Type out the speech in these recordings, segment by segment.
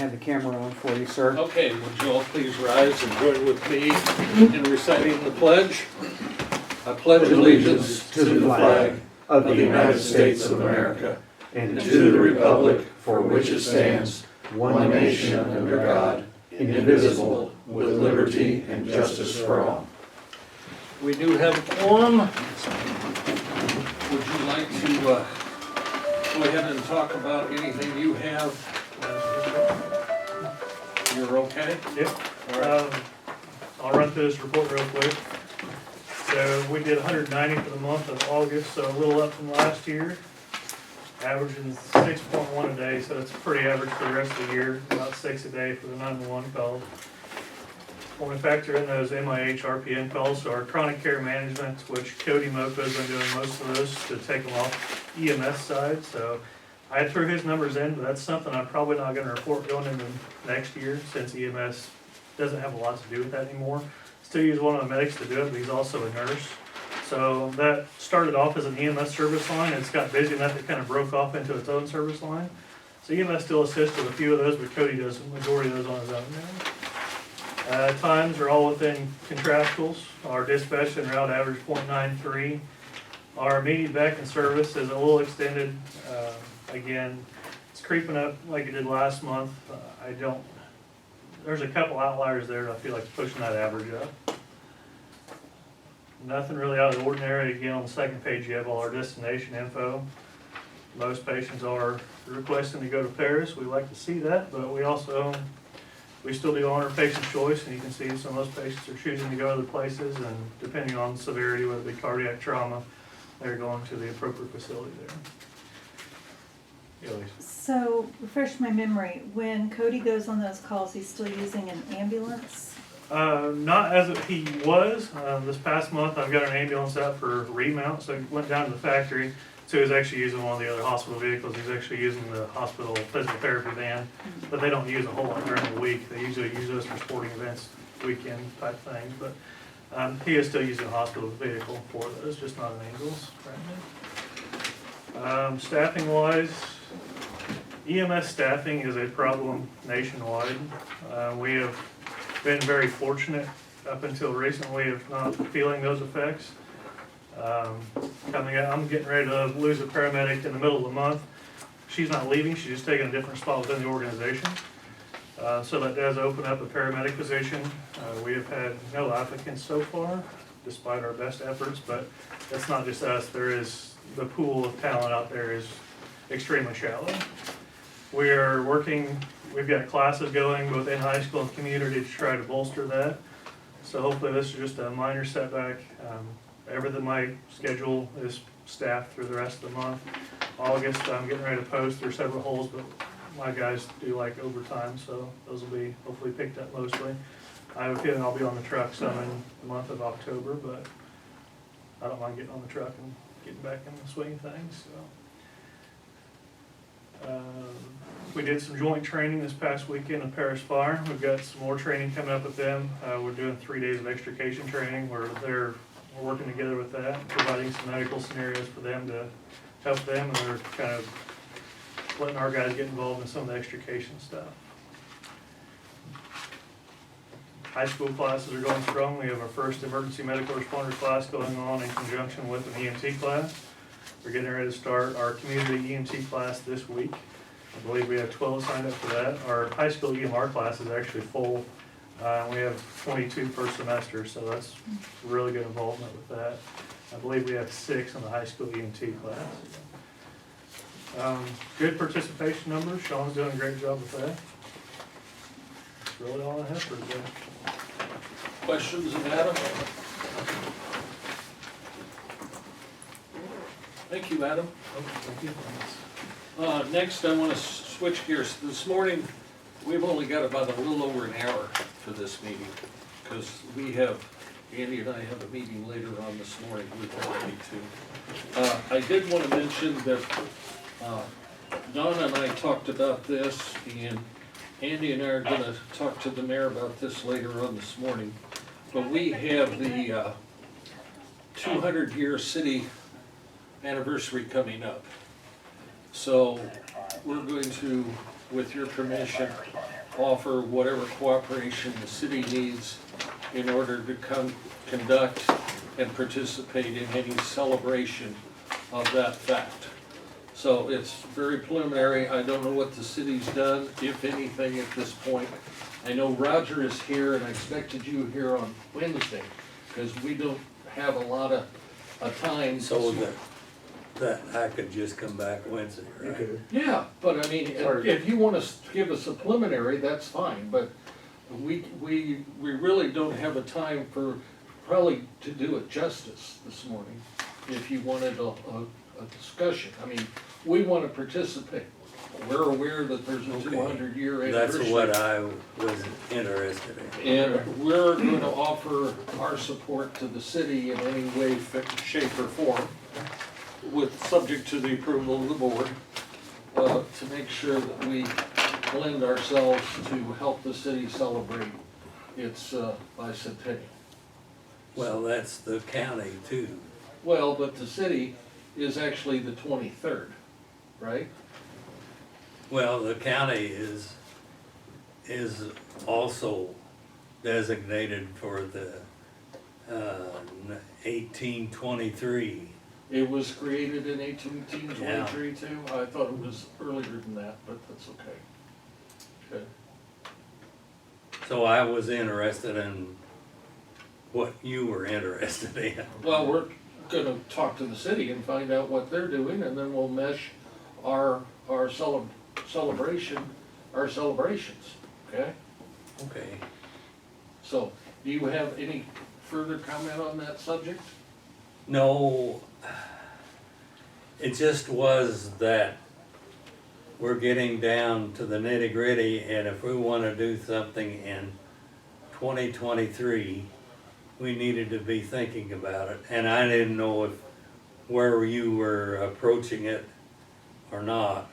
have the camera on for you, sir. Okay, would you all please rise and join with me in reciting the pledge? I pledge allegiance to the flag of the United States of America and to the republic for which it stands, one nation under God, indivisible, with liberty and justice for all. We do have a quorum. Would you like to go ahead and talk about anything you have? You're okay? Yep. All right. I'll run through this report real quick. So we did 190 for the month of August, so a little up from last year. Averaging 6.1 a day, so it's pretty average for the rest of the year. About 6 a day for the 911 calls. When we factor in those MIH RPN calls, so our chronic care management, which Cody Moko has been doing most of those to take them off EMS side. So I threw his numbers in, but that's something I'm probably not going to report going into next year since EMS doesn't have a lot to do with that anymore. Still use one of the medics to do it, but he's also a nurse. So that started off as an EMS service line, and it's got busy enough it kind of broke off into its own service line. So EMS still assists with a few of those, but Cody does the majority of those on his own now. Times are all within contractuals. Our dispatch and route average 0.93. Our immediate back in service is a little extended. Again, it's creeping up like it did last month. There's a couple outliers there that I feel like pushing that average up. Nothing really out of the ordinary. Again, on the second page, you have all our destination info. Most patients are requesting to go to Paris. We like to see that, but we still do honor patient choice, and you can see some of those patients are choosing to go other places, and depending on severity, whether it be cardiac trauma, they're going to the appropriate facility there. Yeah, Lisa. So, refresh my memory, when Cody goes on those calls, he's still using an ambulance? Not as he was. This past month, I've got an ambulance out for remount, so he went down to the factory. So he's actually using one of the other hospital vehicles. He's actually using the hospital physical therapy van, but they don't use a whole lot during the week. They usually use those for sporting events, weekend type things. But he is still using a hospital vehicle for those, just not an ambulance right now. Staffing wise, EMS staffing is a problem nationwide. We have been very fortunate up until recently of not feeling those effects. Coming out, I'm getting ready to lose a paramedic in the middle of the month. She's not leaving, she's just taking a different spot within the organization. So that does open up a paramedic position. We have had no applicants so far, despite our best efforts, but it's not just us. The pool of talent out there is extremely shallow. We are working, we've got classes going both in high school and community to try to bolster that. So hopefully this is just a minor setback. My schedule is staffed through the rest of the month. August, I'm getting ready to post. There's several holes, but my guys do like overtime, so those will be hopefully picked up mostly. I have a feeling I'll be on the truck some in the month of October, but I don't mind getting on the truck and getting back in the swing of things. So. We did some joint training this past weekend in Paris Fire. We've got some more training coming up with them. We're doing 3 days of extrication training where we're working together with that, providing some medical scenarios for them to help them, and they're kind of letting our guys get involved in some of the extrication stuff. High school classes are going strong. We have our first emergency medical responder class going on in conjunction with an EMT class. We're getting ready to start our community EMT class this week. I believe we have 12 signed up for that. Our high school EMR class is actually full. We have 22 per semester, so that's really good involvement with that. I believe we have 6 in the high school EMT class. Good participation numbers. Sean's doing a great job with that. That's really all I have for today. Questions of Adam? Thank you, Adam. Thank you. Next, I want to switch gears. This morning, we've only got about a little over an hour for this meeting because Andy and I have a meeting later on this morning with LA2. I did want to mention that Donna and I talked about this, and Andy and I are going to talk to the mayor about this later on this morning. But we have the 200-year city anniversary coming up. So we're going to with your permission, offer whatever cooperation the city needs in order to conduct and participate in any celebration of that fact. So it's very preliminary. I don't know what the city's done, if anything, at this point. I know Roger is here, and I expected you here on Wednesday, because we don't have a lot of time. So that I could just come back Wednesday, right? Yeah, but I mean, if you wanna give us a preliminary, that's fine, but we really don't have a time for, probably to do it justice this morning, if you wanted a discussion. I mean, we wanna participate. We're aware that there's a Okay. 200-year That's anniversary. what I was interested in. And we're gonna offer our support to the city in any way, shape, or form, subject to the approval of the board, to make sure that we lend ourselves to help the city celebrate its bicentennial. Well, that's the county too. Well, but the city is actually the 23rd, right? Well, the county is also designated for the 1823. It was created in 1823 too? I thought it was earlier than that, but that's okay. Okay. So I was interested in what you were interested in. Well, we're gonna talk to the city and find out what they're doing, and then we'll mesh our celebrations, okay? Okay. So, do you have any further comment on that subject? No, it just was that we're getting down to the nitty gritty, and if we wanna do something in 2023, we needed to be thinking about it, and I didn't know where you were approaching it or not.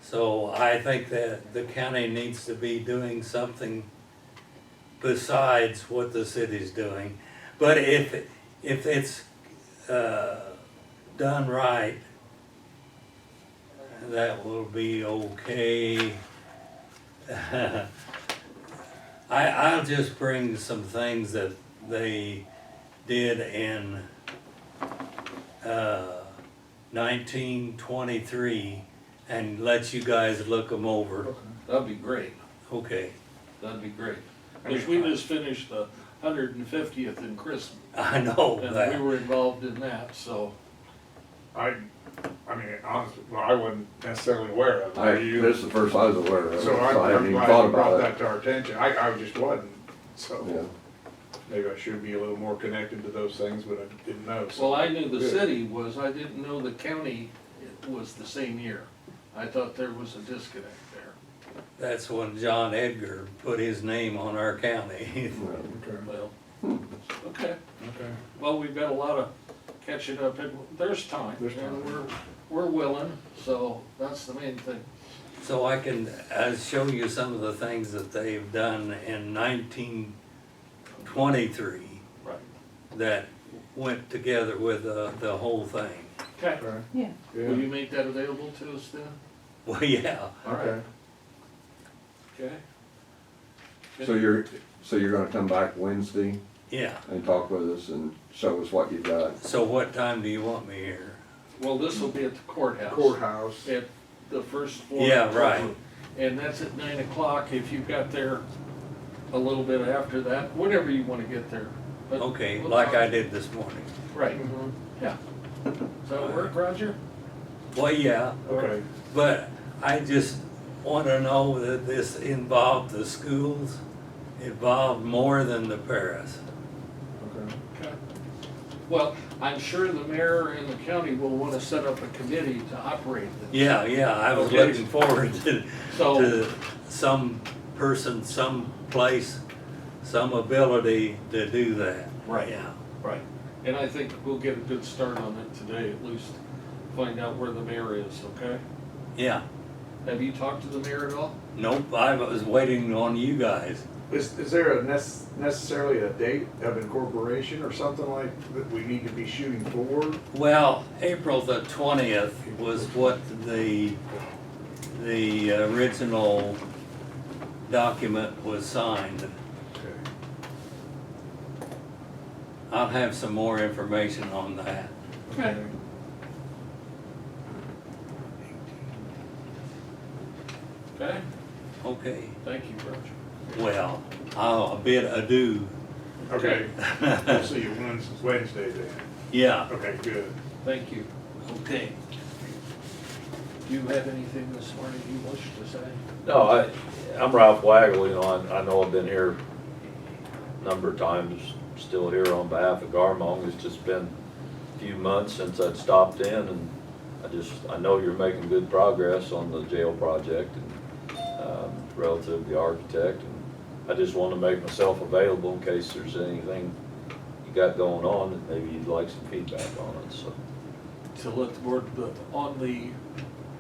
So I think that the county needs to be doing something besides what the city's doing. But if it's done right, that will be okay. I'll just bring some things that they did in 1923 and let you guys look them over. That'd be great, Okay. that'd be great. Because we just finished the 150th in Christmas, I know and we that. were involved in that, so. I mean, honestly, well, I wasn't necessarily aware of it. Are you? This is the first I was aware of it, So so I I'm haven't even glad thought you brought about that it. to our attention. I just wasn't, so Yeah. maybe I should be a little more connected to those things, but I didn't know. So Well, I knew the good. city was, I didn't know the county was the same year. I thought there was a disconnect there. That's when John Edgr put his name on our county. Okay, Well, okay. okay. Well, we've got a lot of catching up, and there's time, There's and time. we're willing, so that's the main thing. So I can show you some of the things that they've done in 1923 Right. that went together with the whole thing. Okay, Okay. Yeah. will Yeah. you make that available to us then? Well, yeah, All right. Okay. Okay. So you're gonna come back Wednesday yeah. and talk with us and show us what you've got? So what time do you want me here? Well, this will be at the courthouse. Courthouse. At the first floor. Yeah, right. And that's at 9 o'clock, if you got there a little bit after that, whenever you wanna get there. But Okay, we'll like talk. I did this morning. Right, Mhm. yeah. Does that work, Roger? Well, yeah, Okay. but I just want to know that this involved the schools, involved more than the Paris. Okay. Okay. Well, I'm sure the mayor and the county will wanna set up a committee to operate this. Yeah, I was Okay. looking forward So, to some person, some place, some ability to do that. Right. Yeah. right, and I think we'll get a good start on it today, at least find out where the mayor is, okay? Yeah. Have you talked to the mayor at all? Nope, I was waiting on you guys. Is there necessarily a date of incorporation or something like that we need to be shooting for? Well, April the 20th was what the original document was signed. Okay. I'll have some more information on that. Okay. Okay, Okay, thank you, Roger. well, I'll bid adieu. Okay, we'll see you Wednesday then. Yeah, Okay, good. Thank you. okay. Do you have anything this morning you wish to say? No, I'm Ralph Waggle, you know, I know I've been here a number of times, still here on behalf of Garmong. It's just been a few months since I'd stopped in, and I know you're making good progress on the jail project and relative to the architect. And I just want to make myself available in case there's anything you got going on that maybe you'd like some feedback on it, so. To let the board, on the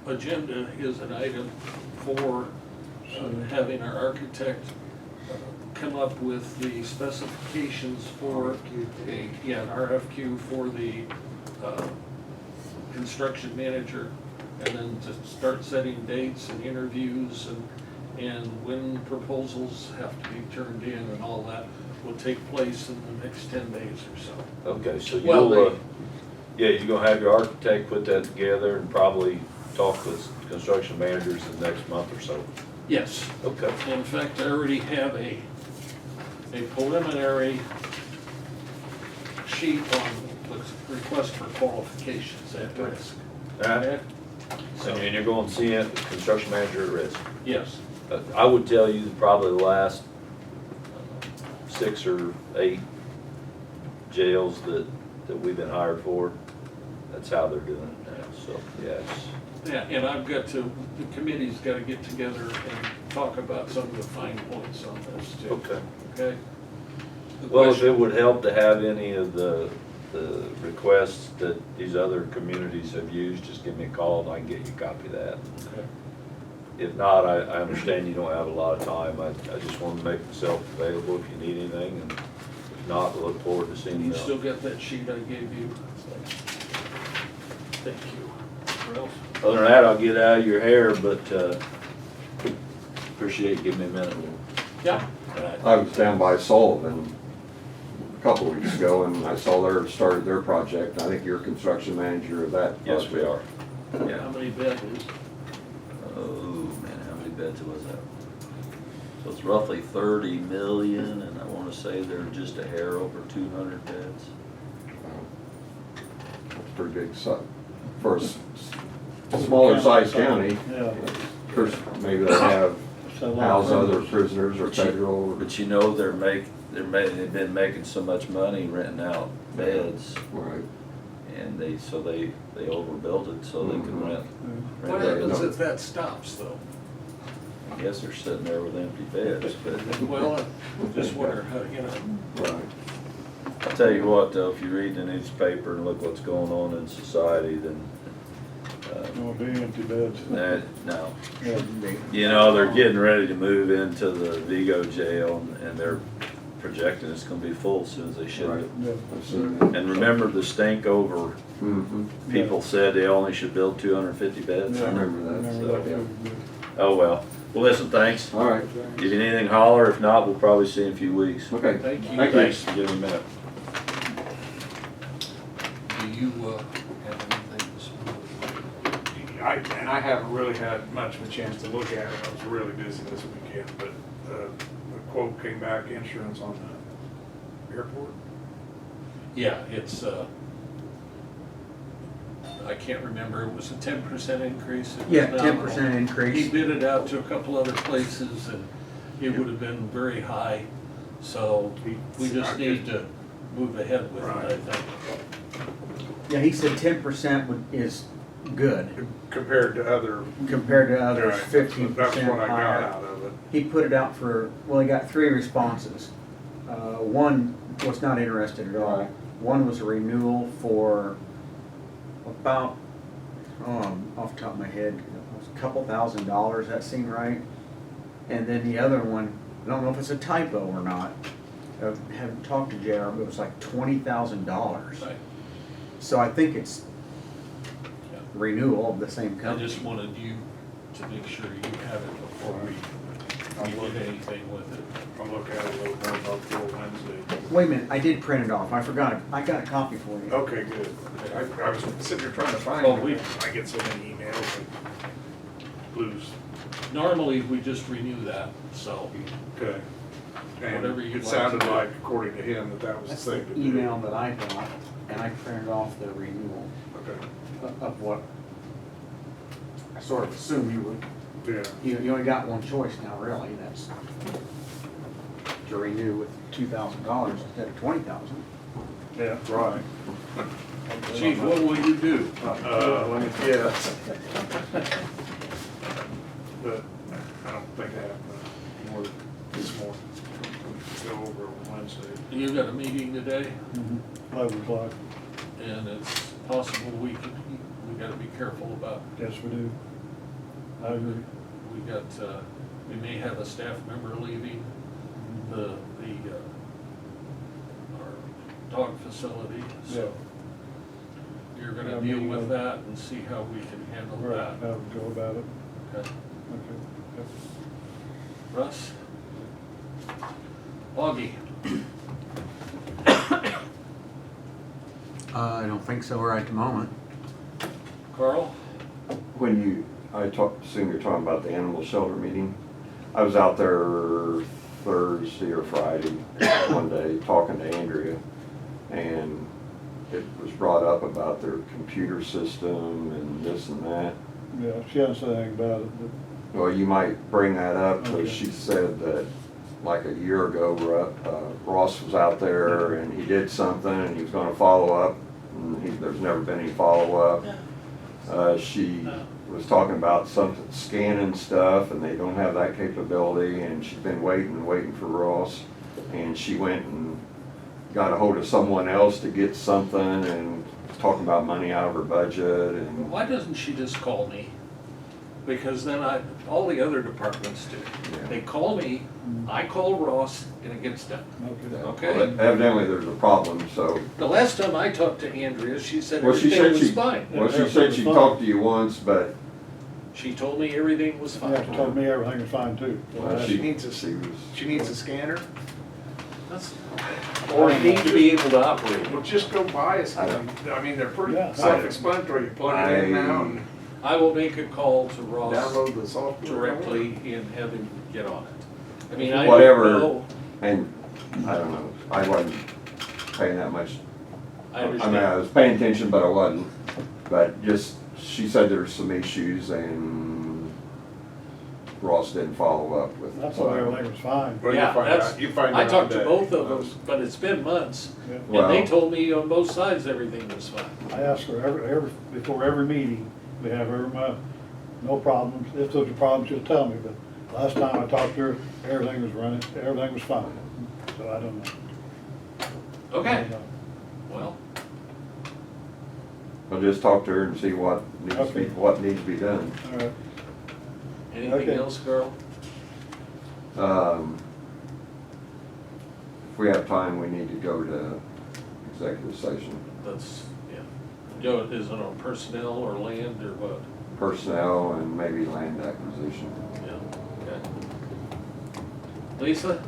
agenda is an item for having our architect come up with the specifications for an RFQ for the construction manager, and then to start setting dates and interviews and when proposals have to be turned in, and all that will take place in the next 10 days or so. Okay, so Well, you'll, yeah, you're gonna have your architect put that together and probably talk with construction managers in the next month or so. Yes. Okay. In fact, I already have a preliminary sheet on the request for qualifications at risk. Alright, so and you're going to see it, construction manager at risk. Yes. I would tell you that probably the last 6 or 8 jails that we've been hired for, that's how they're doing it now, so, yes. Yeah, and I've got to, the committee's got to get together and talk about some of the fine points on this too. Okay. Okay? Well, if it would help to have any of the requests that these other communities have used, just give me a call and I can get you a copy of that. Okay. If not, I understand you don't have a lot of time. I just want to make myself available if you need anything, and if not, I look forward to seeing you. You still got that sheet I gave you? Thank you. What else? Other than that, I'll get out of your hair, but appreciate you giving me a minute. Yeah. I was down by Sullivan a couple of weeks ago, and I saw started their project. I think you're construction manager of that. Yes, we are. Yeah, how many beds? Oh, man, how many beds was that? So it's roughly 30 million, and I wanna say they're just a hair over 200 beds. It's pretty big site for a smaller sized county. Yeah. Of course, maybe they have house other prisoners or But you- federal. But you know, they've been making so much money renting out beds, Right. and they overbuilt it so they can rent. What rent happens beds. if that stops though? I guess they're sitting there with empty beds, but Well, I just wonder how, you know. Right. I'll tell you what, though, if you read the newspaper and look what's going on in society, then, No, be empty beds. no. You know, they're getting ready to move into the Vigo jail, and they're projecting it's gonna be full as soon as they ship Right. it. I've seen that. And remember the stink over, Mhm. people said they only should build 250 beds? I remember that. Remember that. Yeah. Oh, well. Well, listen, thanks. All right. If you need anything, holler. If not, we'll probably see you in a few weeks. Okay. Thank you. Thank you. Thanks for giving me a minute. Do you have anything this morning? I haven't really had much of a chance to look at it. I was really busy this weekend, but the quote came back, insurance on the airport. Yeah, it's, I can't remember, it was a 10% increase. It was Yeah, nominal. 10% increase. He bid it out to a couple other places and it would have been very high, so we just need to move ahead with it, I think. Yeah, he said 10% is good Compared to other. compared to others, Right, 15% That's what I got higher. out of it. He put it out for, well, he got 3 responses. One was not interested at all. One was a renewal for about, off the top of my head, it was a couple $1,000s, that seemed right. And then the other one, I don't know if it's a typo or not, I haven't talked to JR, but it was like $20,000. Right. So I think it's Yeah. renewal of the same I company. just wanted you to make sure you have it before we did anything with it. I'll look at it a little more about for Wednesday. Wait a minute, I did print it off, I forgot it, I got a copy for you. Okay, good. I was sitting here trying to find Well, it. I get so many emails and lose. Normally, we just renew that, so. Okay. And Whatever you'd it like sounded to do. like, according to him, that was That's the the thing to do. email that I got, and I printed off the renewal Okay, of what I sort of assumed you would. yeah. You only got one choice now, really, that's to renew with $2,000 instead of $20,000. Yeah, right. Chief, what will you do? Let me guess. But I don't think I have more this morning. Go over on Wednesday. You got a meeting today, 11 o'clock, and it's possible we gotta be careful about, yes, we do. I agree. we may have a staff member leaving our dog facility, so you're Yeah, gonna I deal mean, with that and see how we can handle Right, that. how to go about it. Okay. Okay. Russ? Augie? I don't think so right at the moment. Carl? Assume you're talking about the animal shelter meeting. I was out there Thursday or Friday, one day, talking to Andrea, and it was brought up about their computer system and this and that. Yeah, she hasn't said anything about it, but Well, you might bring that up, because Okay. she said that, like a year ago, Ross was out there and he did something and he was gonna follow up, and there's never been any follow-up. She was talking about something, scanning stuff, and they don't have that capability, and she's been waiting for Ross. And she went and got a hold of someone else to get something, and was talking about money out of her budget, and Why doesn't she just call me? Because then all the other departments do. Yeah. They call me, I call Ross, and it gets done. okay. Okay. Well, evidently there's a problem, so. The last time I talked to Andrea, she said Well, she everything said was she, fine. well, she said she talked to you once, but She told me everything was Yeah, she fine. told me everything was fine too. well, She needs she was. She needs a scanner? That's- Or need to be able to operate. Well, just go buy a scanner. I mean, they're pretty Yeah. self-explanatory. You plug it in now and I will make a call to Ross download the software. directly and have him get on it. I mean, I Whatever. don't know. And, I don't know, I wasn't paying that much. I I mean, I understand. was paying attention, but I wasn't. But just, she said there's some issues and Ross didn't follow up with it. I thought everything was fine. Well, Yeah, you find that's- out, you find I out talked to today. both of them, but it's been months, Yeah. and they Well- told me on both sides everything was fine. I ask her before every meeting, we have no problems. If there's a problem, she'll tell me, but last time I talked to her, everything was running, everything was fine. So I don't know. I Okay, don't know. well, I'll just talk to her and see what needs to be done. All right. anything Okay. else, Carl? If we have time, we need to go to executive session. That's, yeah. Joe, is it on personnel or land or what? Personnel and maybe land acquisition. Yeah, okay. Lisa,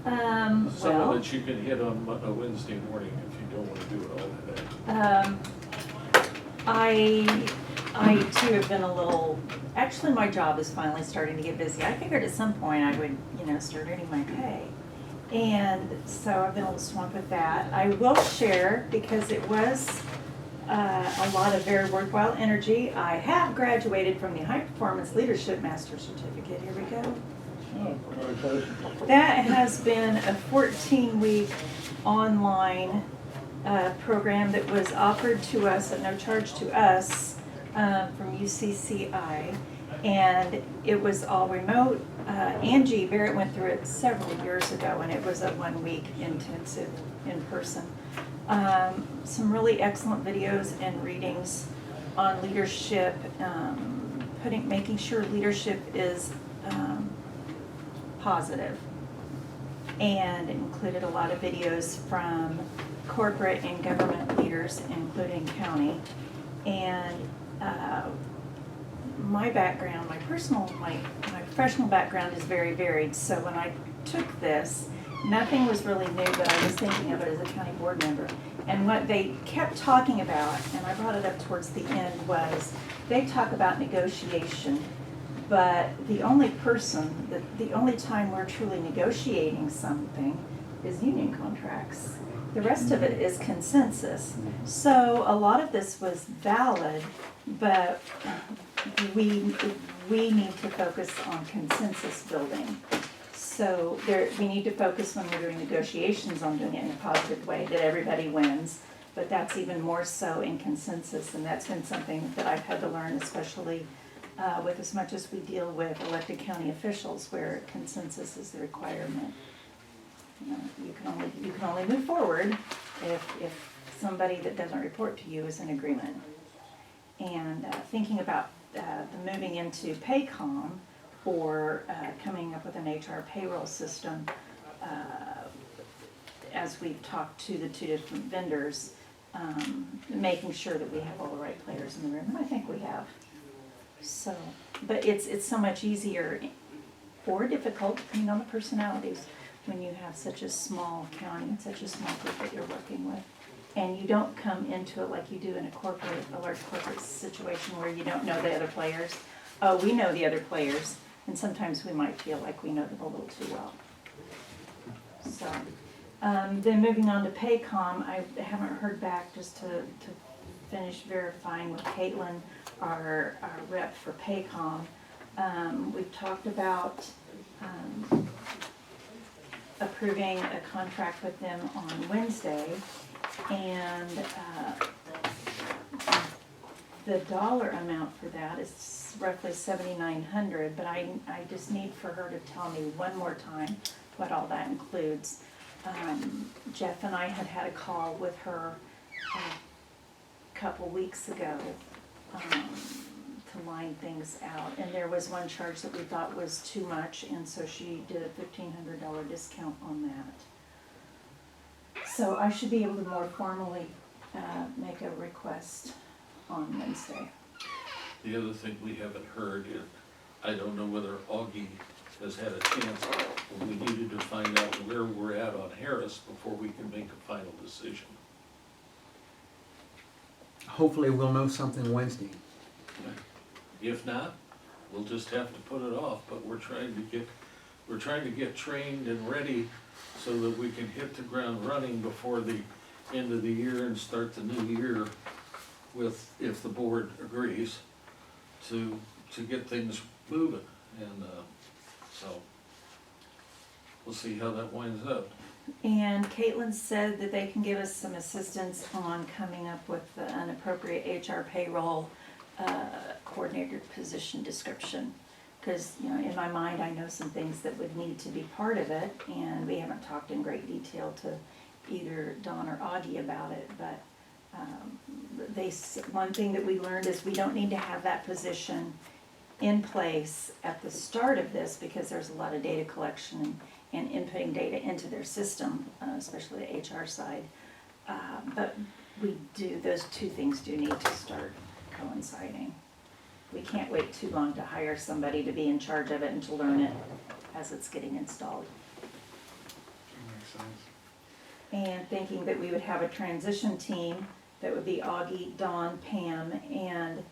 some Well, of it you can hit on a Wednesday morning if you don't wanna do it all today. I too have been a little, actually my job is finally starting to get busy. I figured at some point I would, start earning my pay. And so I've been a little swamped with that. I will share, because it was a lot of very worthwhile energy. I have graduated from the High Performance Leadership Master Certificate. Here we go. Oh, congratulations. That has been a 14-week online program that was offered to us at no charge to us from UCCI, and it was all remote. Angie Barrett went through it several years ago, and it was a 1-week intensive in person. Some really excellent videos and readings on leadership, making sure leadership is positive, and it included a lot of videos from corporate and government leaders, including county. And my background, my professional background is very varied, so when I took this, nothing was really new, but I was thinking of it as a county board member. And what they kept talking about, and I brought it up towards the end, was they talk about negotiation, but the only time we're truly negotiating something is union contracts. The rest of it is consensus. So a lot of this was valid, but we need to focus on consensus building. So we need to focus when we're doing negotiations on doing it in a positive way, that everybody wins. But that's even more so in consensus, and that's been something that I've had to learn, especially with as much as we deal with elected county officials, where consensus is the requirement. You know, you can only move forward if somebody that doesn't report to you is in agreement. And thinking about the moving into Paycom or coming up with an HR payroll system, as we've talked to the two different vendors, making sure that we have all the right players in the room, and I think we have. So, but it's so much easier or difficult, depending on the personalities, when you have such a small county and such a small group that you're working with. And you don't come into it like you do in a large corporate situation where you don't know the other players. Oh, we know the other players, and sometimes we might feel like we know them a little too well. So, then moving on to Paycom, I haven't heard back, just to finish verifying with Caitlin, our rep for Paycom. We've talked about approving a contract with them on Wednesday, and the dollar amount for that is roughly $7,900, but I just need for her to tell me one more time what all that includes. Jeff and I had a call with her a couple weeks ago to line things out, and there was one charge that we thought was too much, and so she did a $1,500 discount on that. So I should be able to more formally make a request on Wednesday. The other thing we haven't heard is, I don't know whether Augie has had a chance, but we needed to find out where we're at on Harris before we can make a final decision. Hopefully we'll know something Wednesday. If not, we'll just have to put it off, but we're trying to get trained and ready so that we can hit the ground running before the end of the year and start the new year with, if the board agrees, to get things moving. And so we'll see how that winds up. And Caitlin said that they can give us some assistance on coming up with an appropriate HR payroll coordinator position description. Because, you know, in my mind, I know some things that would need to be part of it, and we haven't talked in great detail to either Don or Augie about it, but one thing that we learned is we don't need to have that position in place at the start of this, because there's a lot of data collection and inputting data into their system, especially the HR side. But those two things do need to start coinciding. We can't wait too long to hire somebody to be in charge of it and to learn it as it's getting installed. Makes sense. And thinking that we would have a transition team that would be Augie, Dawn, Pam, and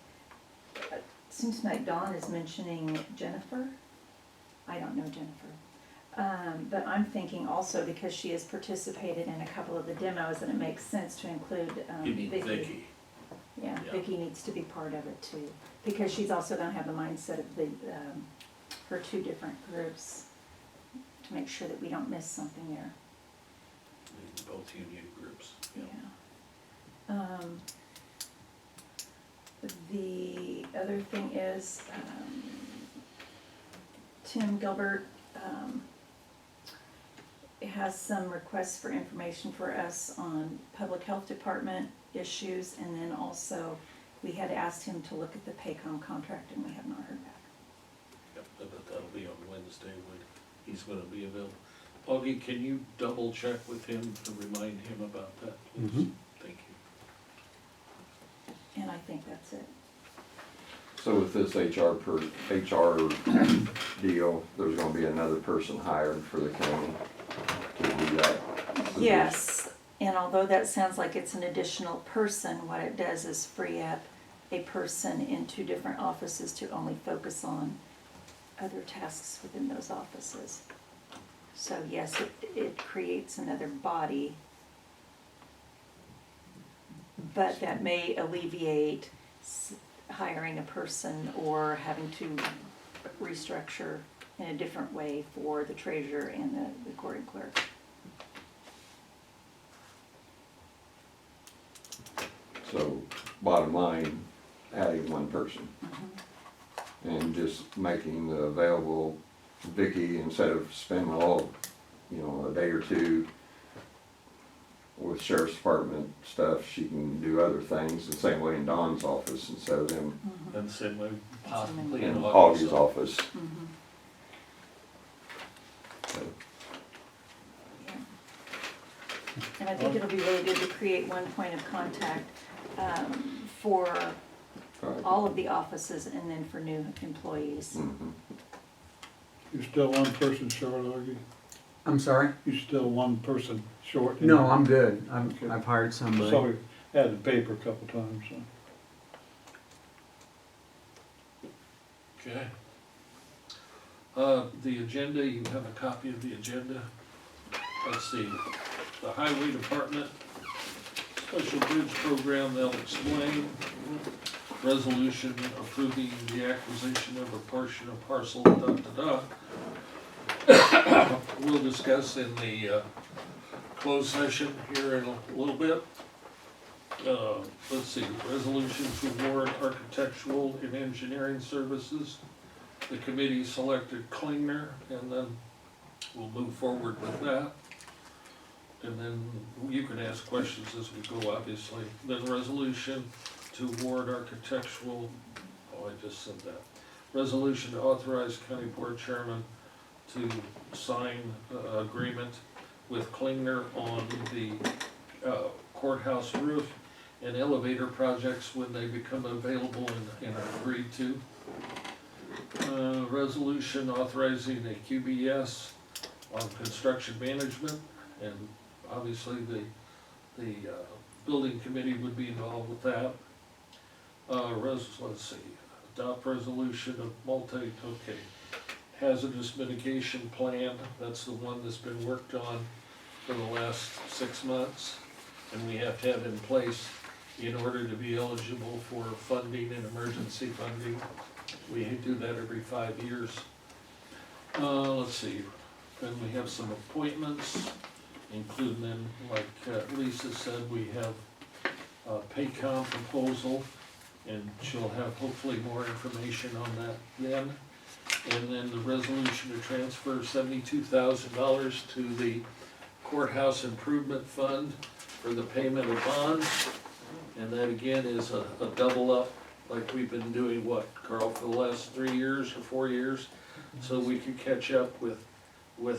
it seems like Dawn is mentioning Jennifer. I don't know Jennifer. But I'm thinking also, because she has participated in a couple of the demos, and it makes sense to include You mean Vicky? Yeah, Yeah. Vicky needs to be part of it too, because she's also gonna have the mindset of her two different groups, to make sure that we don't miss something there. Both union groups. Yeah. The other thing is, Tim Gilbert has some requests for information for us on public health department issues, and then also we had asked him to look at the Paycom contract, and we have not heard back. Yep, but that'll be on Wednesday when he's gonna be available. Augie, can you double check with him to remind him about that, please? Mhm. Thank you. And I think that's it. So with this HR deal, there's gonna be another person hired for the county to do that? Yes, and although that sounds like it's an additional person, what it does is free up a person in 2 different offices to only focus on other tasks within those offices. So yes, it creates another body, but that may alleviate hiring a person or having to restructure in a different way for the treasurer and the recording clerk. So bottom line, adding one person and just making the available Vicky, instead of spending all, a day or two with sheriff's department stuff, she can do other things the same way in Don's office instead of them And the same way possibly in in Augie's August. office. Yeah. And I think it'll be really good to create one point of contact for Right. all of the offices and then for new employees. Mhm. You're still one person short, are you? I'm sorry? You're still one person short? No, I'm good. I've hired somebody. Saw you had the paper a couple times, so. Okay. The agenda, you have a copy of the agenda. Let's see, the highway department, special bridge program, they'll explain. Resolution approving the acquisition of a portion of parcel, We'll discuss in the closed session here in a little bit. Let's see, resolution to award architectural and engineering services. The committee selected Klingner, and then we'll move forward with that. And then you can ask questions as we go, obviously. Then resolution to award architectural, I just said that. Resolution to authorize county board chairman to sign agreement with Klingner on the courthouse roof and elevator projects when they become available and are agreed to. Resolution authorizing a QBS on construction management, and obviously the building committee would be involved with that. Let's see, adopt resolution of hazardous mitigation plan, that's the one that's been worked on for the last 6 months, and we have to have in place in order to be eligible for funding and emergency funding. We do that every 5 years. Let's see, then we have some appointments, including then, like Lisa said, we have a Paycom proposal, and she'll have hopefully more information on that then. And then the resolution to transfer $72,000 to the courthouse improvement fund for the payment of bonds. And that again is a double up, like we've been doing, what, Carl, for the last 3 years or 4 years? So we can catch up with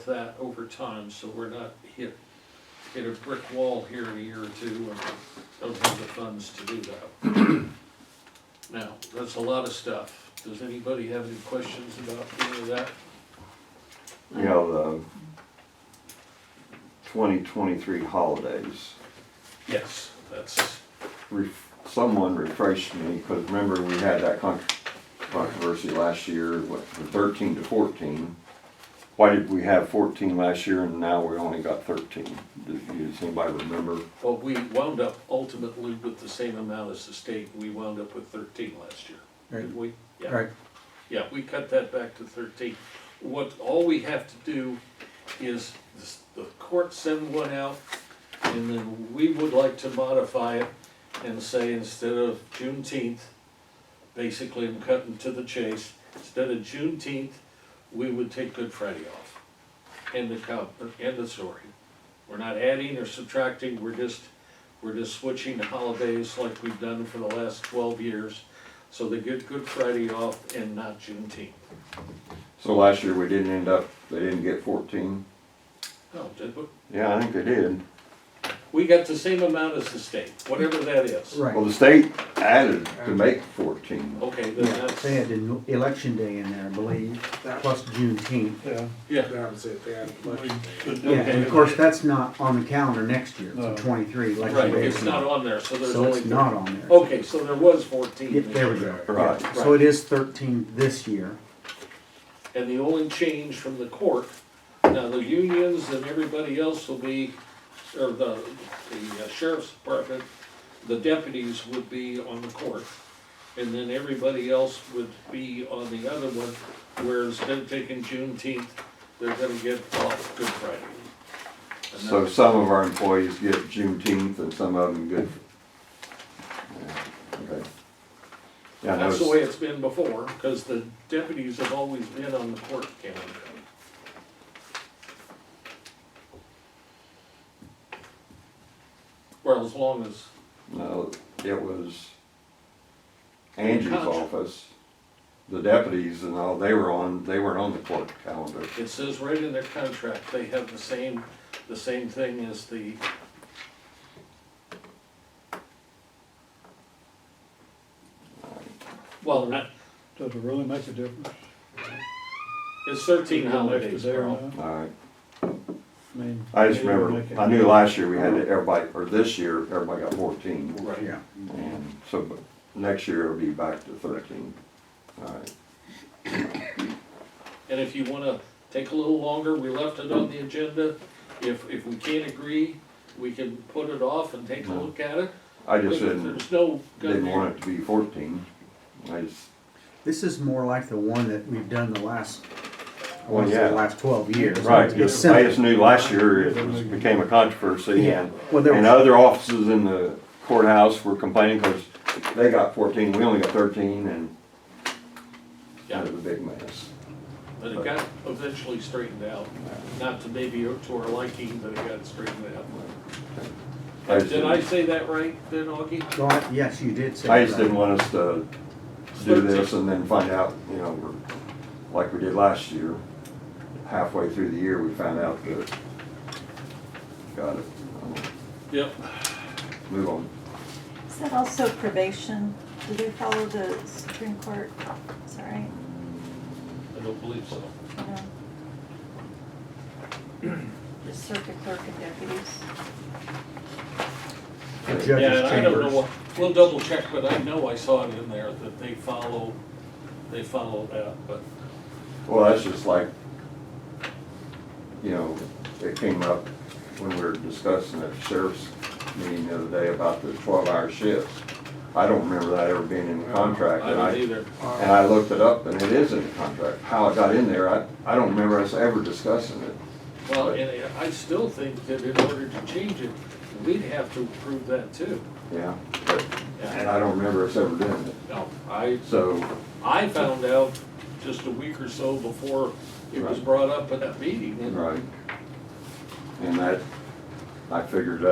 that over time, so we're not hit a brick wall here in a year or two and don't have the funds to do that. Now, that's a lot of stuff. Does anybody have any questions about any of that? The 2023 holidays. Yes, that's, Someone refreshed me, because remember we had that controversy last year, from 13 to 14. Why did we have 14 last year and now we only got 13? Does anybody remember? well, we wound up ultimately with the same amount as the state. We wound up with 13 last year. Right. Did we? Yeah. Right. Yeah, we cut that back to 13. All we have to do is the court send one out, and then we would like to modify it and say instead of Juneteenth, basically I'm cutting to the chase, instead of Juneteenth, we would take Good Friday off. End the story. We're not adding or subtracting, we're just switching the holidays like we've done for the last 12 years. So they get Good Friday off and not Juneteenth. So last year they didn't get 14? No, did we? Yeah, I think they did. we got the same amount as the state, whatever that is. Right. Well, the state added to make 14. Okay, then Yeah, that's, they had the election day in there, I believe, plus Juneteenth. Yeah. yeah, That was it, they had We election. could Yeah, do and of course, that's not on the calendar next year, No. so 23, election right, day it's is not not. on there, so there's So only. it's not on there. Okay, so there was 14. Yep, there we go. Right. Yeah, so it is 13 this year. And the only change from the court, now the unions and everybody else will be, or the sheriff's department, the deputies would be on the court. And then everybody else would be on the other one, whereas they're taking Juneteenth, they're gonna get off Good Friday. And So that's- some of our employees get Juneteenth and some of them get, yeah, okay. Yeah, I That's the noticed- way it's been before, because the deputies have always been on the court calendar. Well, as long as, No, it was Angie's Contract. office, the deputies and all, they weren't on the court calendar. it says right in their contract, they have the same thing as the, well, Does it really make a difference? it's 13 Give them an extra holidays, day or Carl. not? Alright, I mean. I just maybe it'll remember, make it- I knew last year we had everybody, or this year, everybody got 14. Right. Yeah. And so, but next year it'll be back to 13. Alright, And if you wanna take a little longer, we left it on the agenda. If we can't agree, we can put it off and take a No. look at it. I just There's no. didn't want it to be 14. I just, This is more like the one that we've done the last, I Well, want to say yeah. the last 12 years. right, It's I simple. just knew last year it became a controversy Yeah. and Well, there And was, other offices in the courthouse were complaining because they got 14, we only got 13, and Yeah. it was a big mess. But it got eventually straightened out, not to maybe to our liking, but it got straightened out. I just Did I didn't- say that right, then, Augie? well, yes, you did say I just that. didn't want us to do this and then find out, you know, like we did last year. Halfway through the year, we found out that, got it. Yep. Move on. Is that also probation? Do they follow the Supreme Court? Is that right? I don't believe so. The circuit clerk and deputies? The Yeah, judge's and I don't know chambers. what, we'll double check, but I know I saw it in there that they follow that, but, Well, that's just like, you know, it came up when we were discussing at the sheriff's meeting the other day about the 12-hour shifts. I don't remember that ever being in the contract. I and don't either. And I looked it up, and it is in the contract. How it got in there, I don't remember us ever discussing it. Well, and I still think that in order to change it, we'd have to approve that too. Yeah, but, and I don't remember us ever doing it. No, So, I found out just a week or so before it was Right. brought up at that meeting. And right. And that, I figured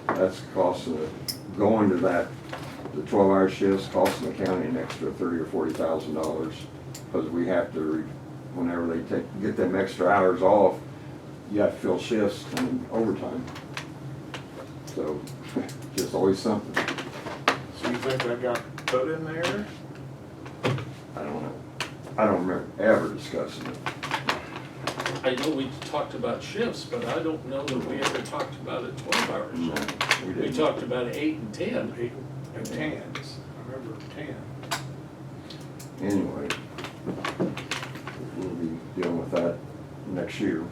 that's costing, going to that, the 12-hour shifts costing the county an extra $30,000 or $40,000. Because we have to, whenever they get them extra hours off, you have to fill shifts and overtime. So, just always something. So you think that got put in there? I don't know. I don't remember ever discussing it. I know we talked about shifts, but I don't know that we ever talked about a 12-hour No, shift. we We didn't. talked about 8 and 10. 8 and 10s, I remember 10. Anyway, we'll be dealing with that next year.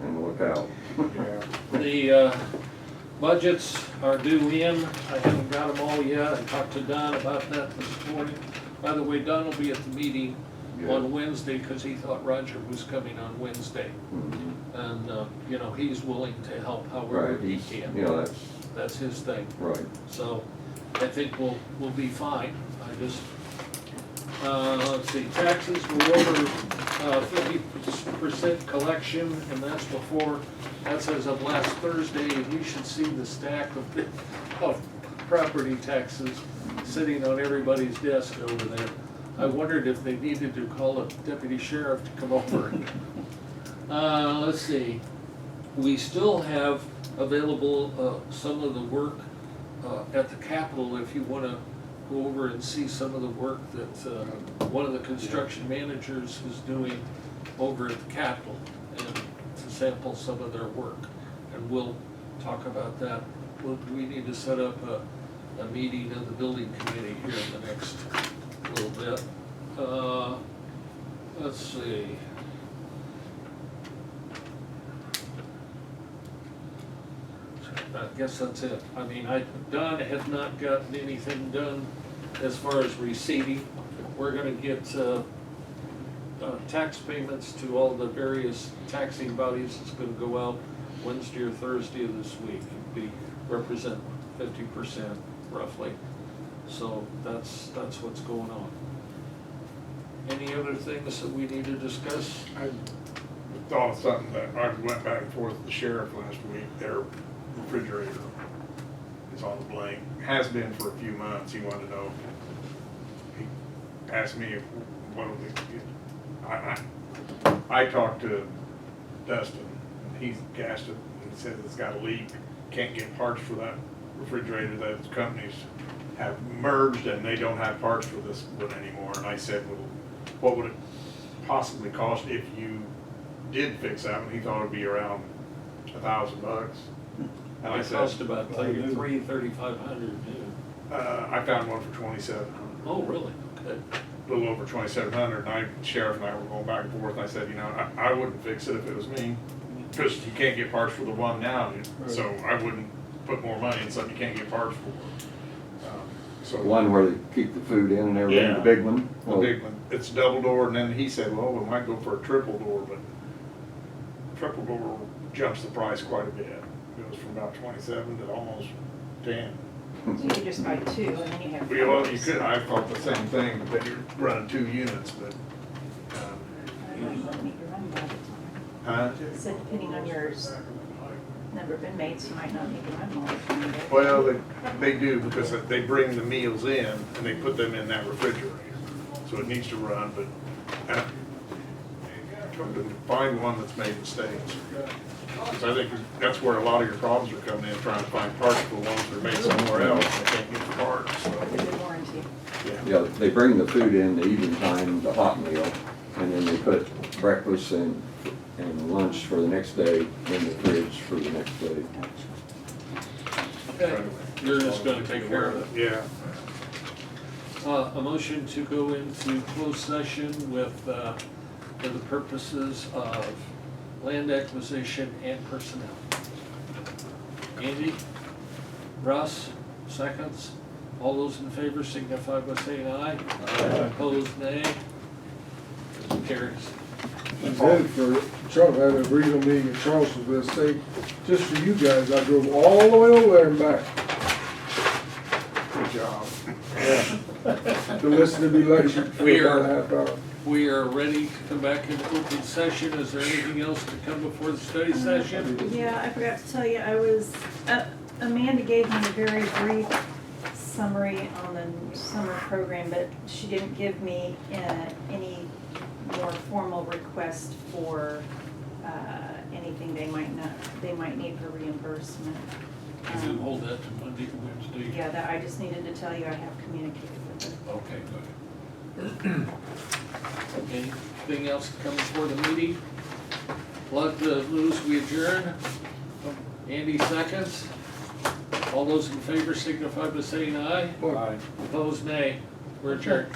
And look out. Yeah. The budgets are due in. I haven't got them all yet. I talked to Don about that this morning. By the way, Don will be at the meeting on Wednesday because he thought Roger was coming on Wednesday. Mhm. And, you know, he's willing to help however Right, he he's, can. you know, That's his thing. right. So I think we'll be fine. I just, let's see, taxes, we're over 50% collection, and that's as of last Thursday. And you should see the stack of property taxes sitting on everybody's desk over there. I wondered if they needed to call a deputy sheriff to come over. Let's see. we still have available some of the work at the Capitol if you want to go over and see some of the work that one of the construction managers is doing over at the Capitol and to sample some of their work. And we'll talk about that. We need to set up a meeting of the building committee here in the next little bit. Let's see. I guess that's it. I mean, Don had not gotten anything done as far as receiving. We're gonna get tax payments to all the various taxing bodies. It's gonna go out Wednesday or Thursday of this week. It'd represent 50% roughly. So that's what's going on. Any other things that we need to discuss? I thought of something that I went back and forth with the sheriff last week. Their refrigerator is on the blank. Has been for a few months. He wanted to know. He asked me if what do we. I talked to Dustin, and he's gassed it. And he says it's got a leak. Can't get parts for that refrigerator. Those companies have merged, and they don't have parts for this one anymore. And I said, well, what would it possibly cost if you did fix that one? He thought it'd be around $1,000. And I It said, cost about $3,500 new. I found one for $2,700. Oh, really? Okay. A little over $2,700. And Sheriff and I were going back and forth. And I said, you know, I wouldn't fix it if it was me, because you can't get parts for the one now. So I wouldn't put more money in something you can't get parts for. So The one where they keep the food in and everything, Yeah. the big one? the big one, it's double door, and then he said, well, we might go for a triple door, but triple door jumps the price quite a bit. It goes from about 27 to almost 10. So you could just buy two and then you have. Well, you could, I thought the same thing, but you're running 2 units, but, You don't need to run by the time. huh? So depending on your number of inmates, you might not need to run all the time. but- Well, they do, because they bring the meals in and they put them in that refrigerator. So it needs to run, but trying to find one that's made in the States. Because I think that's where a lot of your problems are coming in, trying to find parts for the ones that are made somewhere else. They can't get the parts, so, With a good warranty. yeah. Yeah, they bring the food in the evening time, the hot meal, and then they put breakfast and lunch for the next day in the fridge for the next day. Okay, you're just gonna take care of it. Yeah. A motion to go into closed session with, for the purposes of land acquisition and personnel. Andy? Russ? Seconds? All those in favor signify by saying aye. Opposed, nay. Carries. I'm headed for Charles. I had a regional meeting in Charleston, but say, just for you guys, I drove all the way over there and back Good job. to listen to me lecture for We are- about a half hour. We are ready to come back into open session. Is there anything else to come before the study session? Yeah, I forgot to tell you, I was, Amanda gave me a very brief summary on the summer program, but she didn't give me any more formal request for anything they might need for reimbursement. You can hold that to Monday or Wednesday. Yeah, that I just needed to tell you I have communicated with her. Okay, good. Anything else to come before the meeting? Let the moves we adjourn. Andy seconds. All those in favor signify by saying aye. Bye. Opposed, nay. We're adjourned.